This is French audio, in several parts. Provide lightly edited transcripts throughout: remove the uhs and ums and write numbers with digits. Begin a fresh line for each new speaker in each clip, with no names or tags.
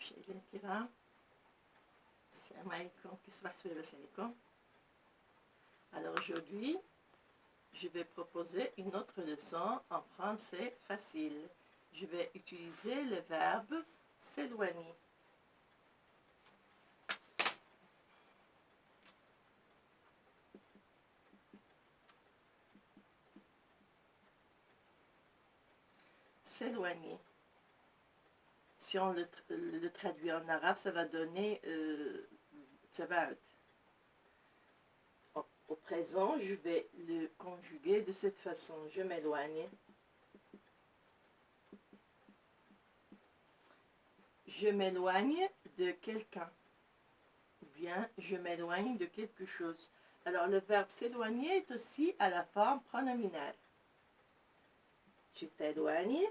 شايلين الكرام السلام عليكم كيف صبحتوا لاباس عليكم. Alors aujourd'hui je vais proposer une autre leçon en français facile. Je vais utiliser le verbe s'éloigner. S'éloigner. Si on le traduit en arabe, ça va donner tabaad. Au présent, je vais le conjuguer de cette façon. Je m'éloigne. Je m'éloigne de quelqu'un. Ou bien, je m'éloigne de quelque chose. Alors, le verbe s'éloigner est aussi à la forme pronominale. Tu t'éloignes.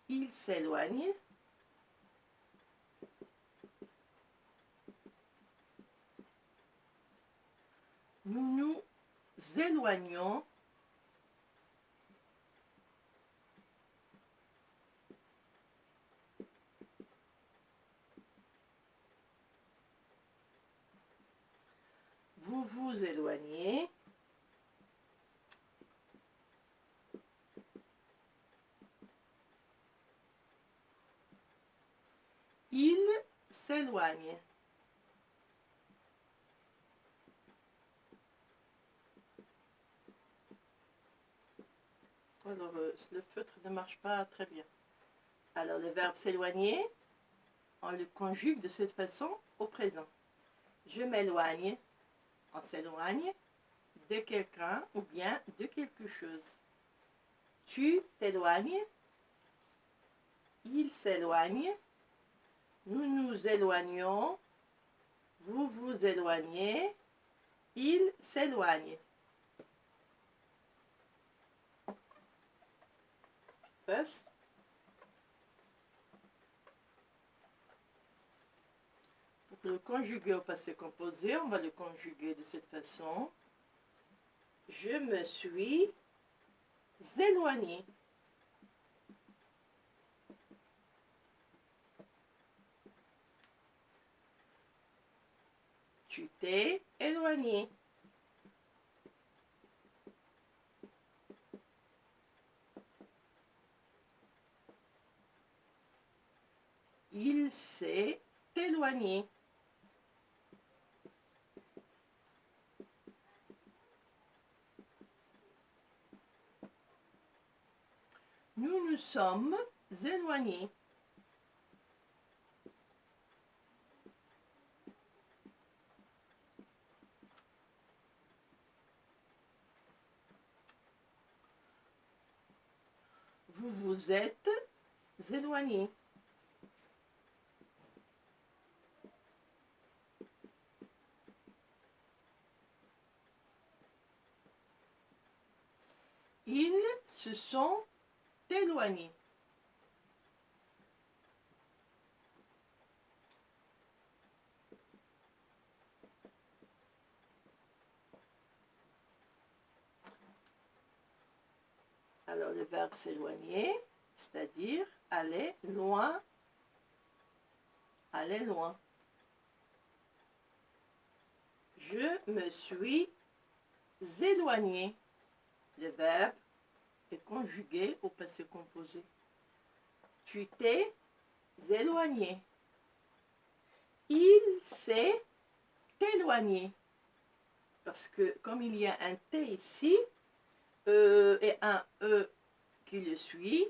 Il s'éloigne. Nous nous éloignons. Vous vous éloignez. Il s'éloigne. Alors, le feutre ne marche pas très bien. Alors, le verbe s'éloigner, on le conjugue de cette façon au présent. Je m'éloigne, on s'éloigne de quelqu'un ou bien de quelque chose. Tu t'éloignes, il s'éloigne, nous nous éloignons, vous vous éloignez, il s'éloigne. Passe. Pour le conjuguer au passé composé, on va le conjuguer de cette façon. Je me suis éloigné. Tu t'es éloigné. Il s'est éloigné. Nous nous sommes éloignés. Vous vous êtes éloignés. Ils se sont éloignés. Alors le verbe s'éloigner, c'est-à-dire aller loin, aller loin. Je me suis éloigné. Le verbe est conjugué au passé composé. Tu t'es éloigné. Il s'est éloigné. Parce que comme il y a un T ici, et un E qui le suit,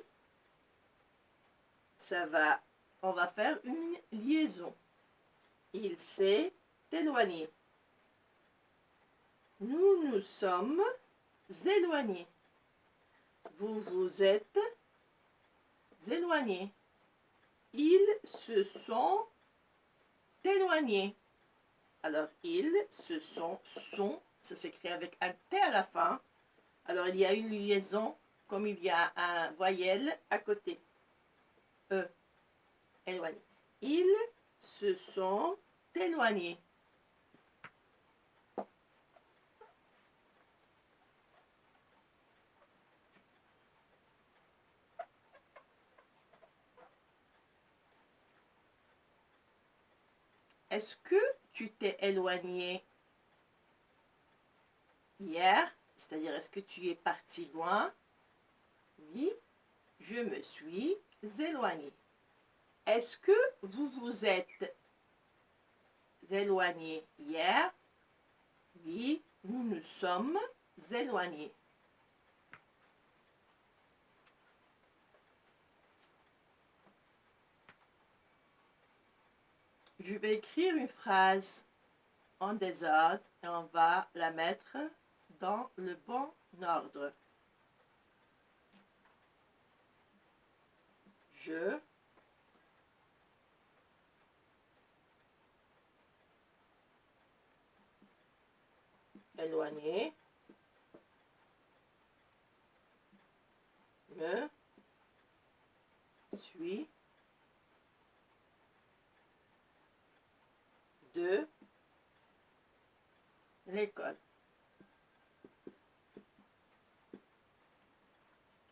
on va faire une liaison. Il s'est éloigné. Nous nous sommes éloignés. Vous vous êtes éloignés. Ils se sont éloignés. Alors, ils se sont, ça s'écrit avec un T à la fin. Alors, il y a une liaison, comme il y a un voyelle à côté. E, éloigné. Ils se sont éloignés. Est-ce que tu t'es éloigné hier? C'est-à-dire, est-ce que tu es parti loin? Oui, je me suis éloigné. Est-ce que vous vous êtes éloigné hier? Oui, nous nous sommes éloignés. Je vais écrire une phrase en désordre et on va la mettre dans le bon ordre. Je éloigné me suis de l'école.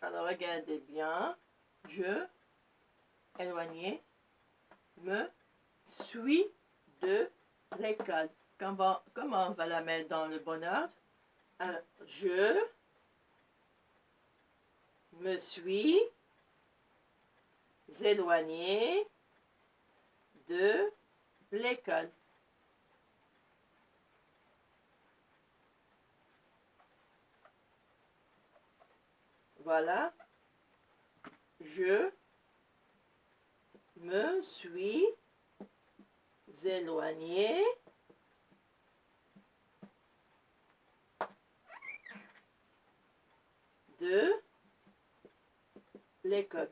Alors regardez bien, je éloigné me suis de l'école. Comment on va la mettre dans le bon ordre? Alors, je me suis éloigné de l'école. Voilà. Je me suis éloigné de l'école.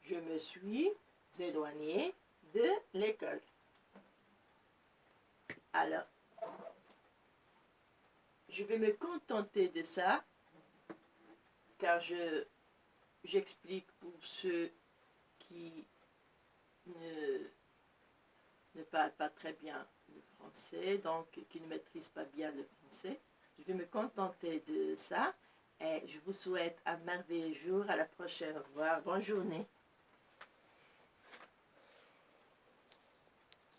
Je me suis éloigné de l'école. Alors, je vais me contenter de ça, car j'explique pour ceux qui ne parlent pas très bien le français, donc qui ne maîtrisent pas bien le français. Je vais me contenter de ça et je vous souhaite un merveilleux jour. À la prochaine. Au revoir. Bonne journée.